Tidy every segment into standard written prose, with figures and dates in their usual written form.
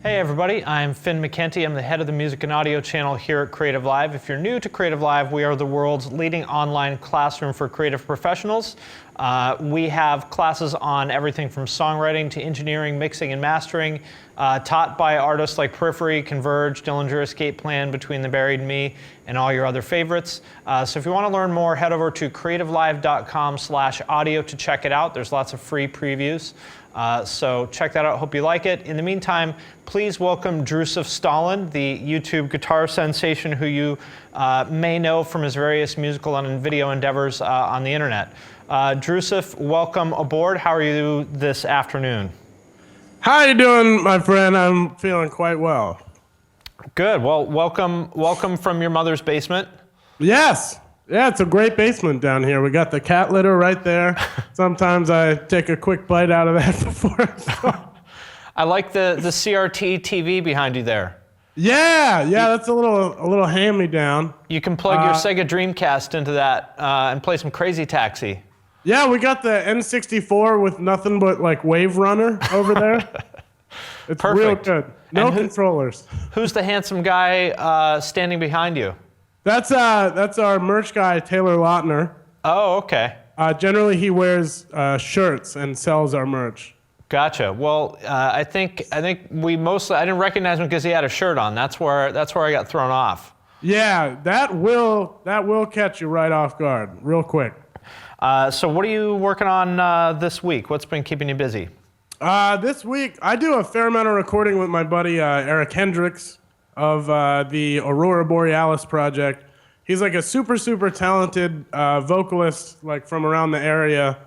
Hey everybody, I'm Finn McKenty. I'm the head of the music and audio channel here at CreativeLive. If you're new to CreativeLive, we are the world's leading online classroom for creative professionals. We have classes on everything from songwriting to engineering, mixing, and mastering, taught by artists like Periphery, Converge, Dillinger, Escape Plan, Between the Buried and Me, and all your other favorites. So if you want to learn more, head over to creativelive.com/audio to check it out. There's lots of free previews. So check that out, hope you like it. In the meantime, please welcome Drewsif Stalin, the YouTube guitar sensation who you may know from his various musical and video endeavors on the internet. Drewsif, welcome aboard. How are you this afternoon? How you doing, my friend? I'm feeling quite well. Good, well, welcome from your mother's basement. Yes. Yeah, it's a great basement down here. We got the cat litter right there. Sometimes I take a quick bite out of that before. I like the CRT TV behind you there. Yeah, that's a little hand-me-down. You can plug your Sega Dreamcast into that and play some Crazy Taxi. Yeah, we got the N64 with nothing but like Wave Runner over there. It's Perfect. Real good. No controllers. Who's the handsome guy standing behind you? That's our merch guy, Taylor Lautner. Oh, okay. Generally, he wears shirts and sells our merch. Gotcha. Well, I think we mostly, I didn't recognize him because he had a shirt on. That's where I got thrown off. Yeah, that will catch you right off guard, real quick. So what are you working on this week? What's been keeping you busy? This week, I do a fair amount of recording with my buddy Eric Hendricks of the Aurora Borealis project. He's like a super talented vocalist, like from around the area.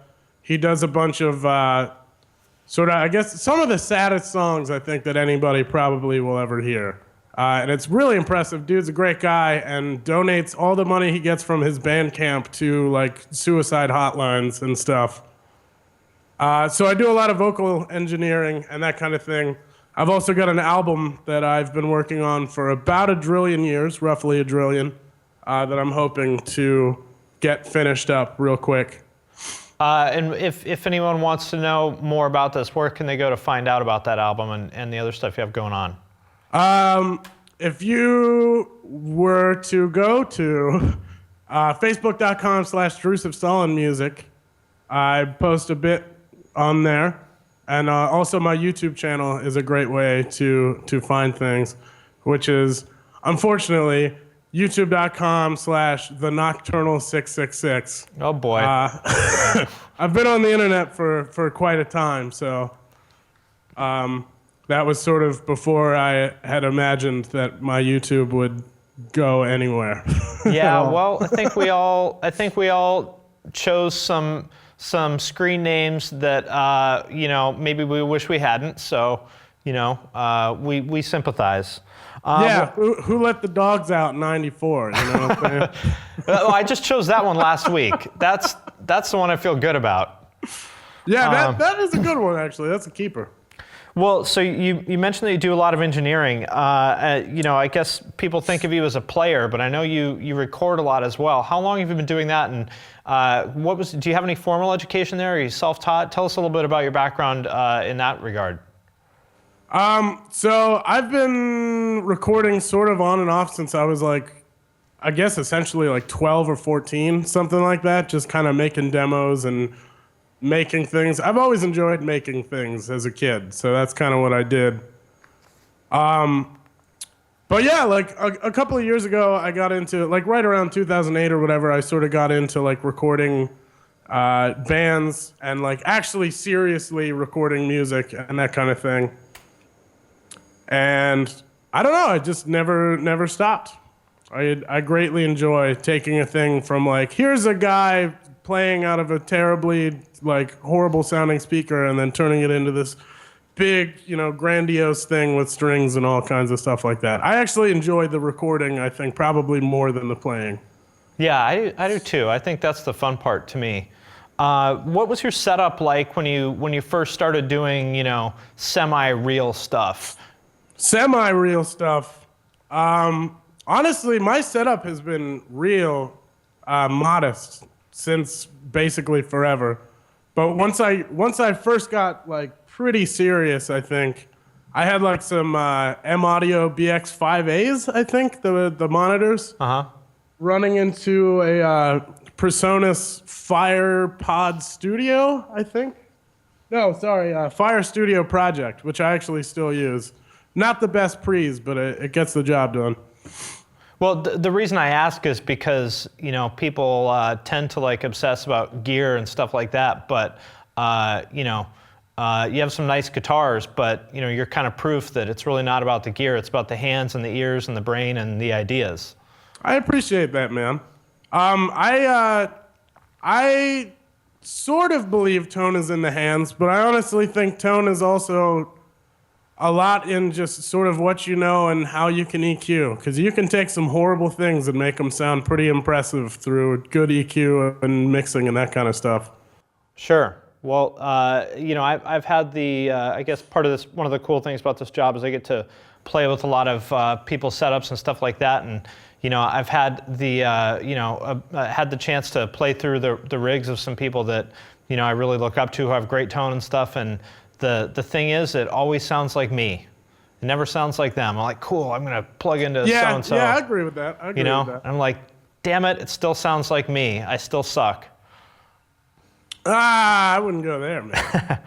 He does a bunch of sort of, I guess, some of the saddest songs I think that anybody probably will ever hear. And it's really impressive. Dude's a great guy and donates all the money he gets from his Bandcamp to like suicide hotlines and stuff. So I do a lot of vocal engineering and that kind of thing. I've also got an album that I've been working on for about 1 trillion years, roughly 1 trillion, that I'm hoping to get finished up real quick. And if anyone wants to know more about this, where can they go to find out about that album and the other stuff you have going on? If you were to go to facebook.com/Drewsif Stalin music, I post a bit on there. And also my YouTube channel is a great way to find things, which is, unfortunately, youtube.com/thenocturnal666. Oh boy. I've been on the internet for quite a time, so that was sort of before I had imagined that my YouTube would go anywhere. Yeah, well, I think we all chose some screen names that maybe we wish we hadn't. So we sympathize. Yeah, who let the dogs out in '94? You know what I'm saying? I just chose that one last week. That's the one I feel good about. Yeah, that is a good one actually. That's a keeper. Well, so you mentioned that you do a lot of engineering. I guess people think of you as a player, but I know you record a lot as well. How long have you been doing that? And do you have any formal education there? Are you self-taught? Tell us a little bit about your background in that regard. So I've been recording sort of on and off since I was like, I guess essentially like 12 or 14, something like that. Just kind of making demos and making things. I've always enjoyed making things as a kid, so that's kind of what I did. But yeah, like a couple of years ago, I got into, like right around 2008 or whatever, I sort of got into like recording bands and like actually seriously recording music and that kind of thing. And I don't know, I just never stopped. I greatly enjoy taking a thing from like, here's a guy playing out of a terribly like horrible sounding speaker and then turning it into this big, grandiose thing with strings and all kinds of stuff like that. I actually enjoy the recording, I think, probably more than the playing. Yeah, I do too. I think that's the fun part to me. What was your setup like when you first started doing, semi-real stuff? Semi-real stuff. Honestly, my setup has been real modest since basically forever. But once I first got like pretty serious, I think, I had like some M Audio BX5As, I think, the monitors, running into a PreSonus FirePod Studio, I think. No, sorry, Fire Studio Project, which I actually still use. Not the best pre's, but it gets the job done. Well, the reason I ask is because, you know, people tend to like obsess about gear and stuff like that, but, you know, you have some nice guitars, but, you know, you're kind of proof that it's really not about the gear. It's about the hands and the ears and the brain and the ideas. I appreciate that, man. I sort of believe tone is in the hands, but I honestly think tone is also a lot in just sort of what you know and how you can EQ. Because you can take some horrible things and make them sound pretty impressive through good EQ and mixing and that kind of stuff. Sure. Well, you know, I've had the, I guess part of this, one of the cool things about this job is I get to play with a lot of people's setups and stuff like that. And, you know, I've had the, you know, had the chance to play through the rigs of some people that, you know, I really look up to who have great tone and stuff. And the thing is, it always sounds like me. It never sounds like them. I'm like, cool, I'm going to plug into so-and-so. Yeah, I agree with that. I agree with that. I'm like, damn it, it still sounds like me. I still suck. I wouldn't go there, man.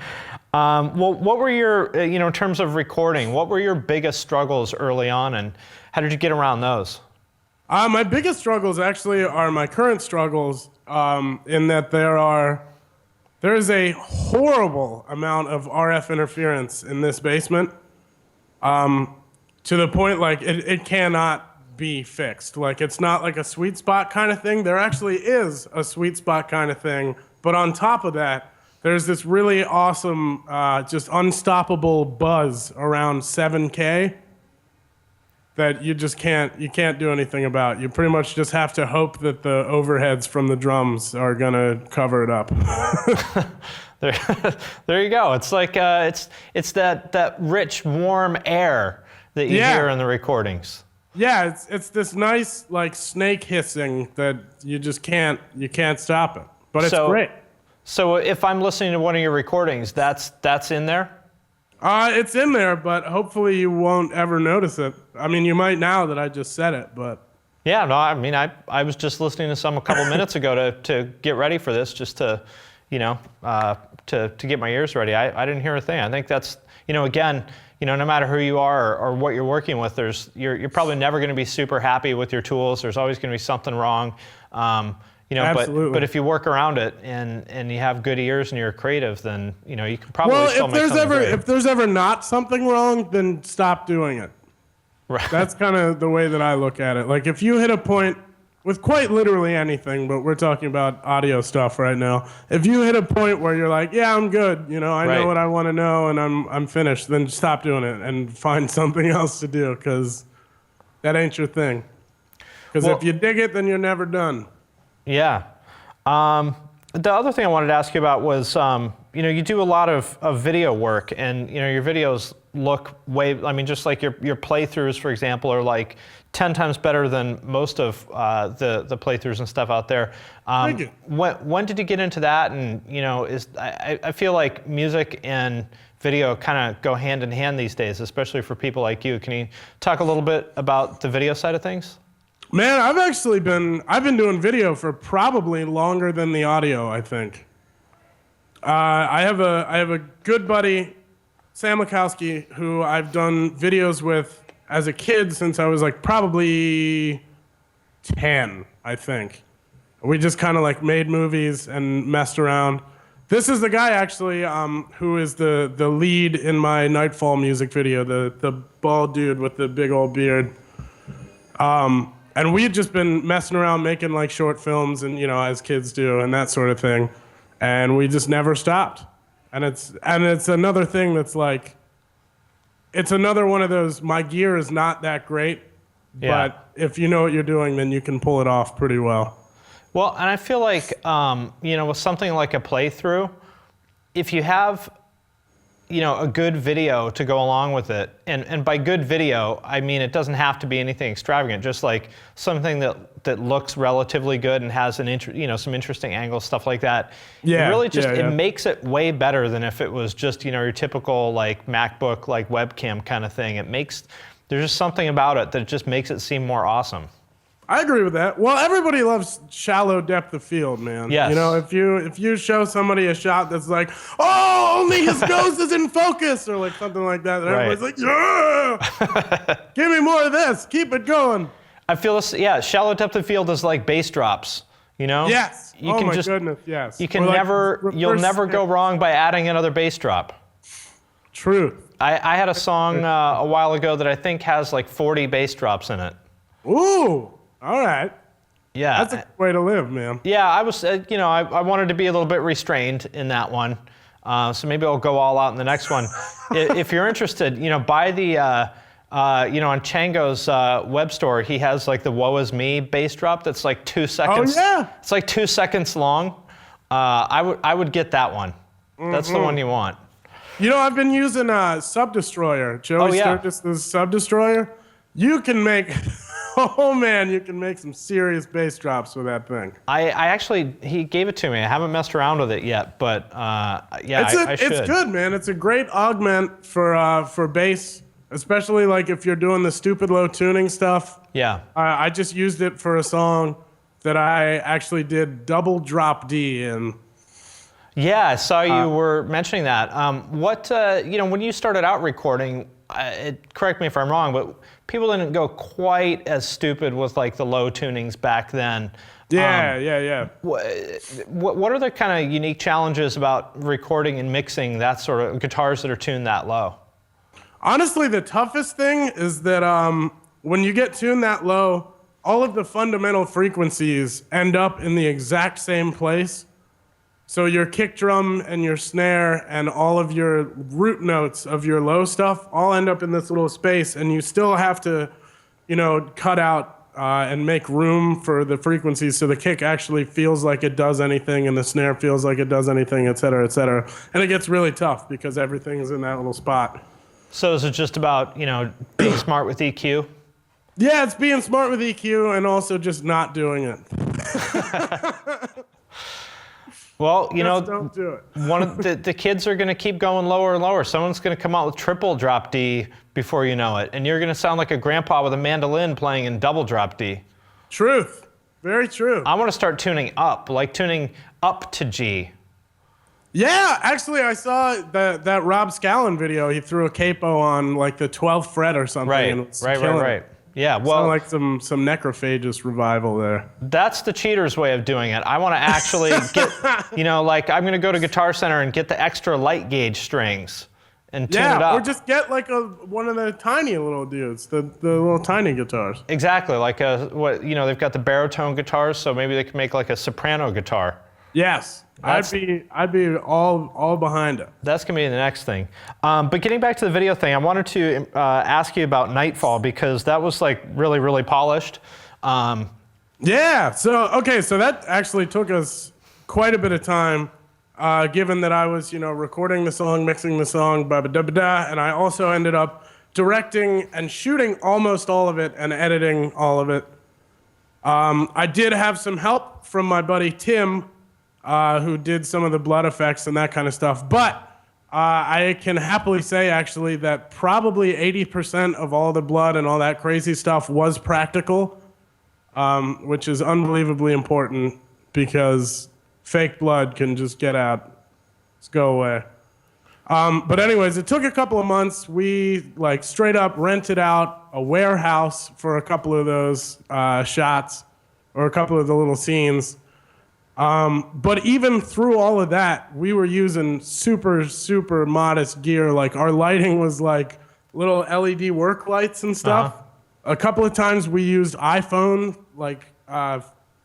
Well, what were your, you know, in terms of recording, what were your biggest struggles early on, and how did you get around those? My biggest struggles actually are my current struggles, in that there is a horrible amount of RF interference in this basement, to the point like it cannot be fixed. Like, it's not like a sweet spot kind of thing. There actually is a sweet spot kind of thing, but on top of that, there's this really awesome, just unstoppable buzz around 7K that you just can't do anything about. You pretty much just have to hope that the overheads from the drums are gonna cover it up. There you go. It's like it's that rich, warm air that you hear in the recordings. Yeah, it's this nice like snake hissing that you can't stop it. But it's great. So if I'm listening to one of your recordings, that's in there? It's in there, but hopefully you won't ever notice it. I mean, you might now that I just said it, but... Yeah, no, I mean, I was just listening to some a couple minutes ago to get ready for this, just to, you know, to get my ears ready. I didn't hear a thing. I think that's, you know, again, you know, no matter who you are or what you're working with, you're probably never going to be super happy with your tools. There's always going to be something wrong. You know, but if you work around it and you have good ears and you're creative, then, you know, you can probably still make something great. If there's ever not something wrong, then stop doing it. Right. That's kind of the way that I look at it. Like, if you hit a point with quite literally anything, but we're talking about audio stuff right now. If you hit a point where you're like, yeah, I'm good, you know, I know what I want to know and I'm finished, then stop doing it and find something else to do, because that ain't your thing. Because if you dig it, then you're never done. Yeah. The other thing I wanted to ask you about was, you know, you do a lot of video work, and, you know, your videos look I mean, just like your playthroughs, for example, are like 10 times better than most of the playthroughs and stuff out there. Thank you. When did you get into that? And, you know, I feel like music and video kind of go hand in hand these days, especially for people like you. Can you talk a little bit about the video side of things? Man, I've been doing video for probably longer than the audio, I think. I have a good buddy, Sam Lekowski, who I've done videos with as a kid since I was like probably 10, I think. We just kind of like made movies and messed around. This is the guy actually who is the lead in my Nightfall music video, the bald dude with the big old beard. And we had just been messing around making like short films and, you know, as kids do and that sort of thing. And we just never stopped. And it's another thing that's like, it's another one of those, my gear is not that great, but if you know what you're doing, then you can pull it off pretty well. Well, and I feel like, you know, with something like a playthrough, if you have, a good video to go along with it. And by good video, I mean it doesn't have to be anything extravagant, just like something that looks relatively good and has some interesting angles, stuff like that. Yeah, it really just yeah. it makes it way better than if it was just your typical like MacBook like webcam kind of thing. There's just something about it that just makes it seem more awesome. I agree with that. Well, everybody loves shallow depth of field, man. Yes. If you show somebody a shot that's like, oh, only his nose is in focus, or like something like that, and everybody's like, yeah, give me more of this, keep it going. I feel this, yeah. Shallow depth of field is like bass drops. Yes. You can goodness, yes. You can you'll never go wrong by adding another bass drop. Truth. I had a song a while ago that I think has like 40 bass drops in it. Ooh. All right. Yeah. That's a good way to live, man. Yeah, I was, I wanted to be a little bit restrained in that one. So maybe I'll go all out in the next one. If you're interested, buy the, on Chango's web store, he has like the Woe Is Me bass drop that's like 2 seconds. Oh, yeah. It's like 2 seconds long. I would get that one. That's the one you want. I've been using Sub Destroyer. Joey Sturgis's Sub Destroyer. You can make... Oh man, you can make some serious bass drops with that thing. I actually, he gave it to me. I haven't messed around with it yet, but yeah, I should. It's good, man. It's a great augment for bass, especially like if you're doing the stupid low tuning stuff. Yeah. I just used it for a song that I actually did double drop D in. Yeah, I saw you were mentioning that. When you started out recording, correct me if I'm wrong, but people didn't go quite as stupid with like the low tunings back then. Yeah. What are the kind of unique challenges about recording and mixing that sort of guitars that are tuned that low? Honestly, the toughest thing is that when you get tuned that low, all of the fundamental frequencies end up in the exact same place. So your kick drum and your snare and all of your root notes of your low stuff all end up in this little space, and you still have to, cut out and make room for the frequencies so the kick actually feels like it does anything and the snare feels like it does anything, et cetera, et cetera. And it gets really tough because everything's in that little spot. So is it just about, being smart with EQ? Yeah, it's being smart with EQ and also just not doing it. Well, don't do it. One of the kids are going to keep going lower and lower. Someone's going to come out with triple drop D before you know it, and you're going to sound like a grandpa with a mandolin playing in double drop D. Truth. Very true. I want to start tuning up, like tuning up to G. Yeah, actually, I saw that Rob Scallon video. He threw a capo on like the 12th fret or something. Right. Yeah, well, like some necrophagist revival there. That's the cheater's way of doing it. I want to actually get, like I'm going to go to Guitar Center and get the extra light gauge strings and tune it up. Or just get like one of the tiny little dudes, the little tiny guitars. Exactly, like they've got the baritone guitars, so maybe they can make like a soprano guitar. Yes. I'd be all behind it. That's going to be the next thing. But getting back to the video thing, I wanted to ask you about Nightfall because that was like really, really polished. Yeah. So that actually took us quite a bit of time, given that I was, recording the song, mixing the song, and I also ended up directing and shooting almost all of it and editing all of it. I did have some help from my buddy Tim, who did some of the blood effects and that kind of stuff. But I can happily say, actually, that probably 80% of all the blood and all that crazy stuff was practical, which is unbelievably important because fake blood can just get out. Just go away. But anyways, it took a couple of months. We straight up rented out a warehouse for a couple of those shots or a couple of the little scenes. But even through all of that, we were using super, super modest gear. Like our lighting was like little LED work lights and stuff. A couple of times we used iPhone,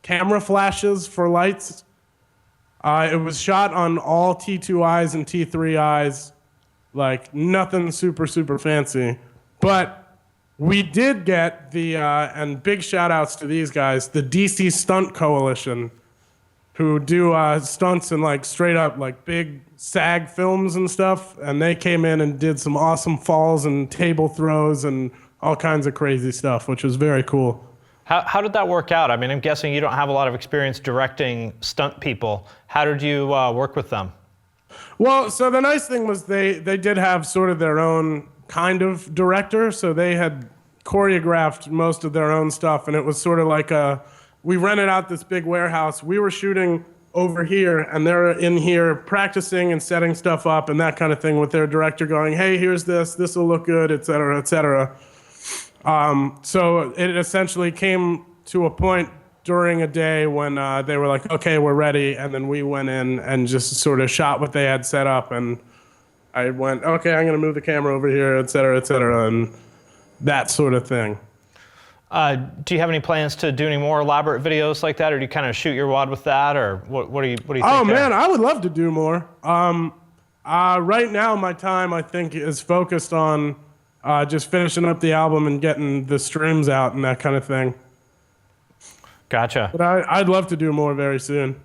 camera flashes for lights. It was shot on all T2Is and T3Is, nothing super, super fancy. But we did get and big shout outs to these guys, the DC Stunt Coalition, who do stunts in like straight up like big SAG films and stuff, and they came in and did some awesome falls and table throws and all kinds of crazy stuff, which was very cool. How did that work out? I mean, I'm guessing you don't have a lot of experience directing stunt people. How did you work with them? Well, so the nice thing was they did have sort of their own kind of director, so they had choreographed most of their own stuff, and it was sort of like we rented out this big warehouse. We were shooting over here, and they're in here practicing and setting stuff up and that kind of thing with their director going, hey, here's this will look good, et cetera, et cetera. So it essentially came to a point during a day when they were like, okay, we're ready, and then we went in and just sort of shot what they had set up, and I went, okay, I'm going to move the camera over here, et cetera, and that sort of thing. Do you have any plans to do any more elaborate videos like that, or do you kind of shoot your wad with that, or what do you think? Oh man, I would love to do more. Right now, my time I think is focused on just finishing up the album and getting the streams out and that kind of thing. Gotcha. But I'd love to do more very soon.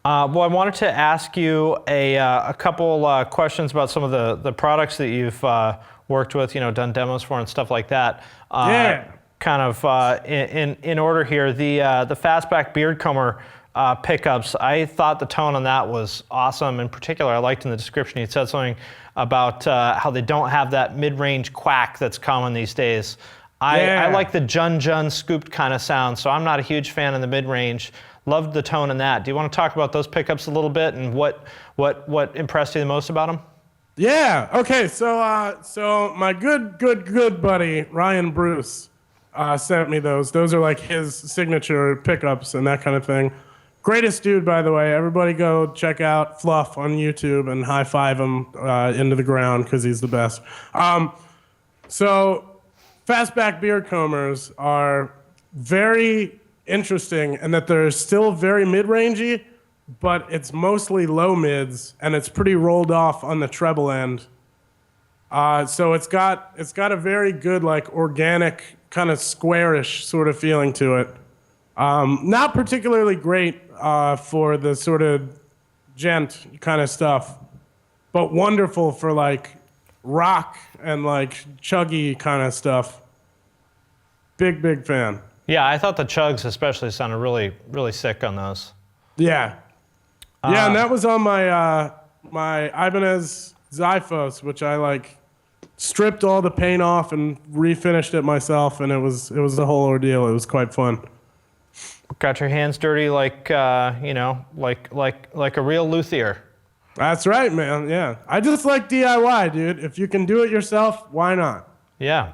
Well, I wanted to ask you a couple questions about some of the products that you've worked with, done demos for and stuff like that. Yeah. Kind of in order here, the Fastback Beard Comber pickups, I thought the tone on that was awesome. In particular, I liked in the description you said something about how they don't have that mid-range quack that's common these days. I like the Jun scooped kind of sound, so I'm not a huge fan in the mid-range. Loved the tone in that. Do you want to talk about those pickups a little bit and what impressed you the most about them? Yeah. Okay. So my good buddy Ryan Bruce sent me those. Those are like his signature pickups and that kind of thing. Greatest dude, by the way. Everybody go check out Fluff on YouTube and high five him into the ground because he's the best. So Fastback Beard Combers are very interesting in that they're still very mid-rangey, but it's mostly low mids and it's pretty rolled off on the treble end. So it's got a very good like organic kind of squarish sort of feeling to it. Not particularly great for the sort of gent kind of stuff, but wonderful for like rock and like chuggy kind of stuff. Big fan. Yeah, I thought the chugs especially sounded really, really sick on those. Yeah. Yeah, and that was on my my Ibanez Zyphos, which I like stripped all the paint off and refinished it myself, and it was the whole ordeal. It was quite fun. Got your hands dirty like like a real luthier. That's right, man. Yeah, I just like DIY, dude. If you can do it yourself, why not? Yeah.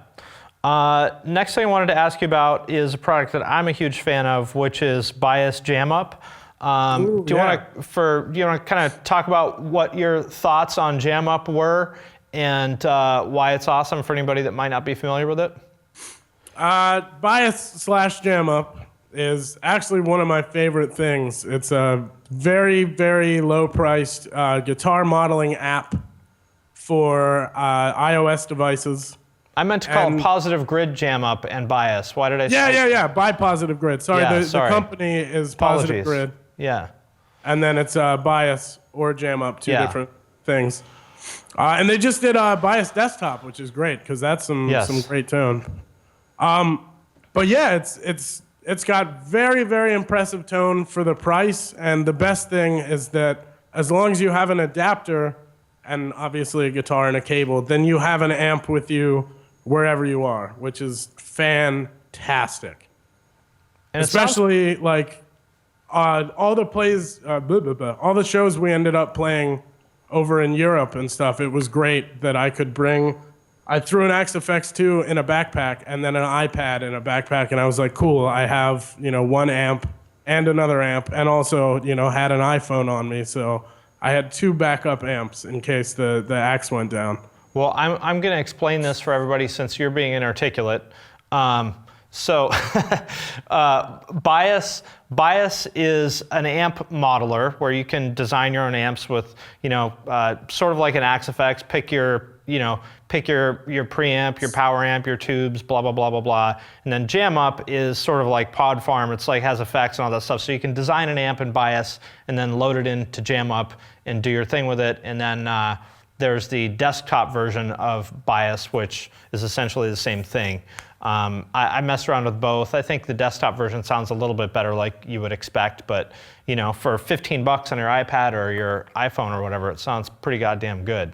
Next thing I wanted to ask you about is a product that I'm a huge fan of, which is Bias Jam Up. Do you want to kind of talk about what your thoughts on Jam Up were and why it's awesome for anybody that might not be familiar with it? Bias/Jam Up is actually one of my favorite things. It's a very, very low-priced guitar modeling app for iOS devices. I meant to call it Positive Grid Jam Up and Bias. Why did I say? Yeah. By Positive Grid. Sorry, the company is Positive Grid. Yeah. And then it's Bias or Jam Up, two different things. And they just did Bias Desktop, which is great because that's some great tone. But yeah, it's got very, very impressive tone for the price. And the best thing is that as long as you have an adapter and obviously a guitar and a cable, then you have an amp with you wherever you are, which is fantastic. And especially like all the shows we ended up playing over in Europe and stuff, it was great that I threw an XFX2 in a backpack and then an iPad in a backpack, and I was like, cool, I have, one amp and another amp, and also, had an iPhone on me, so I had two backup amps in case the axe went down. Well, I'm going to explain this for everybody since you're being inarticulate. So Bias is an amp modeler where you can design your own amps with, sort of like an XFX, pick your pick your preamp, your power amp, your tubes, blah, blah, blah, blah, blah. And then jam up is sort of like pod farm. It's like has effects and all that stuff. So you can design an amp and bias and then load it into jam up and do your thing with it. And then there's the desktop version of bias, which is essentially the same thing. I messed around with both. I think the desktop version sounds a little bit better, like you would expect, but for $15 on your iPad or your iPhone or whatever, it sounds pretty goddamn good.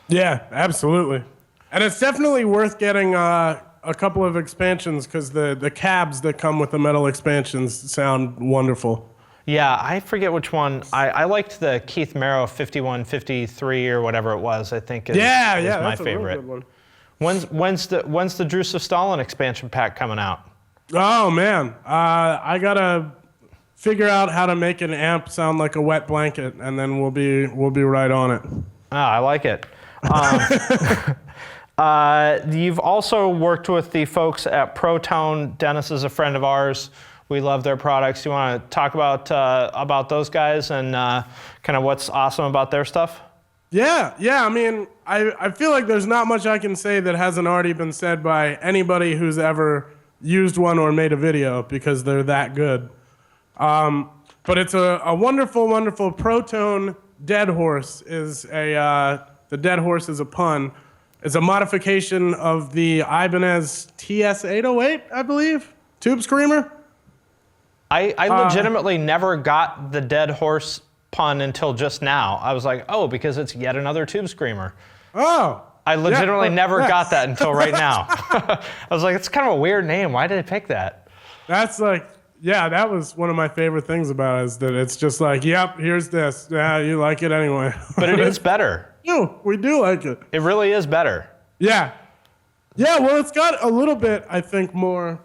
Yeah, absolutely. And it's definitely worth getting a couple of expansions because the cabs that come with the metal expansions sound wonderful. Yeah, I forget which one. I liked the Keith Merrow 5153 or whatever it was. I think is my that's favorite. A really good one. When's the Drewsif Stalin expansion pack coming out? Oh man, I gotta figure out how to make an amp sound like a wet blanket, and then we'll be right on it. I like it. You've also worked with the folks at ProTone. Dennis is a friend of ours. We love their products. You want to talk about those guys and kind of what's awesome about their stuff? Yeah. I mean, I feel like there's not much I can say that hasn't already been said by anybody who's ever used one or made a video because they're that good. But it's a wonderful, wonderful ProTone Dead Horse. The Dead Horse is a pun. It's a modification of the Ibanez TS-808, I believe, tube screamer. I legitimately never got the Dead Horse pun until just now. I was like, oh, because it's yet another tube screamer. Oh. I legitimately never got that until right now. I was like, it's kind of a weird name. Why did I pick that? That's like, that was one of my favorite things about it, is that it's just like, yep, here's this. Yeah, you like it anyway. But it is better. We do like it. It really is better. Yeah. Yeah, well, it's got a little bit, I think, more...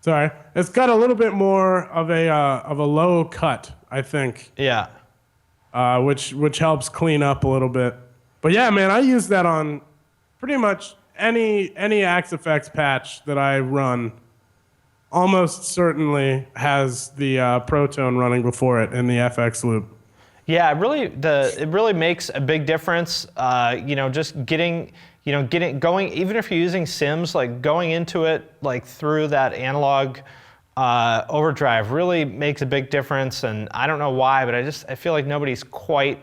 Sorry. It's got a little bit more of a low cut, I think. Yeah. Which helps clean up a little bit. But yeah, man, I use that on pretty much any Axe Effects patch that I run. Almost certainly has the ProTone running before it in the FX loop. Yeah, it really makes a big difference. Just getting going, even if you're using Sims, like going into it like through that analog overdrive really makes a big difference. And I don't know why, but I feel like nobody's quite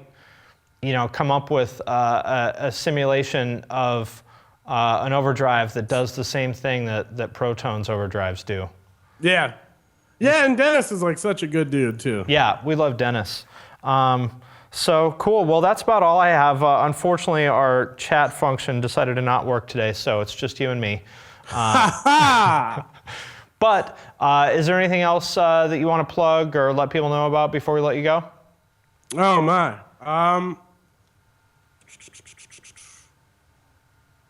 come up with a simulation of an overdrive that does the same thing that ProTone's overdrives do. Yeah, and Dennis is like such a good dude too. Yeah, we love Dennis. So cool. Well, that's about all I have. Unfortunately, our chat function decided to not work today, so it's just you and me. But is there anything else that you want to plug or let people know about before we let you go? Oh my.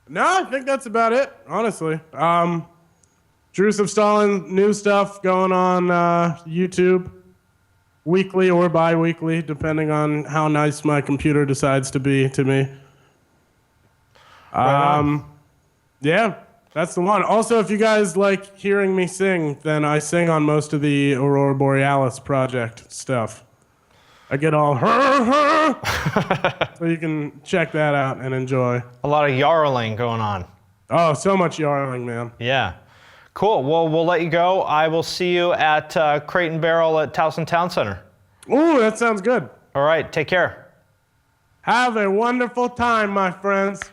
No, I think that's about it, honestly. Drewsif Stalin, new stuff going on YouTube. Weekly or bi-weekly, depending on how nice my computer decides to be to me. Yeah, that's the one. Also, if you guys like hearing me sing, then I sing on most of the Aurora Borealis project stuff. I get all so you can check that out and enjoy. A lot of yarling going on. Oh, so much yarling, man. Yeah. Cool. Well, we'll let you go. I will see you at Crate and Barrel at Towson Town Center. Ooh, that sounds good. All right. Take care. Have a wonderful time, my friends.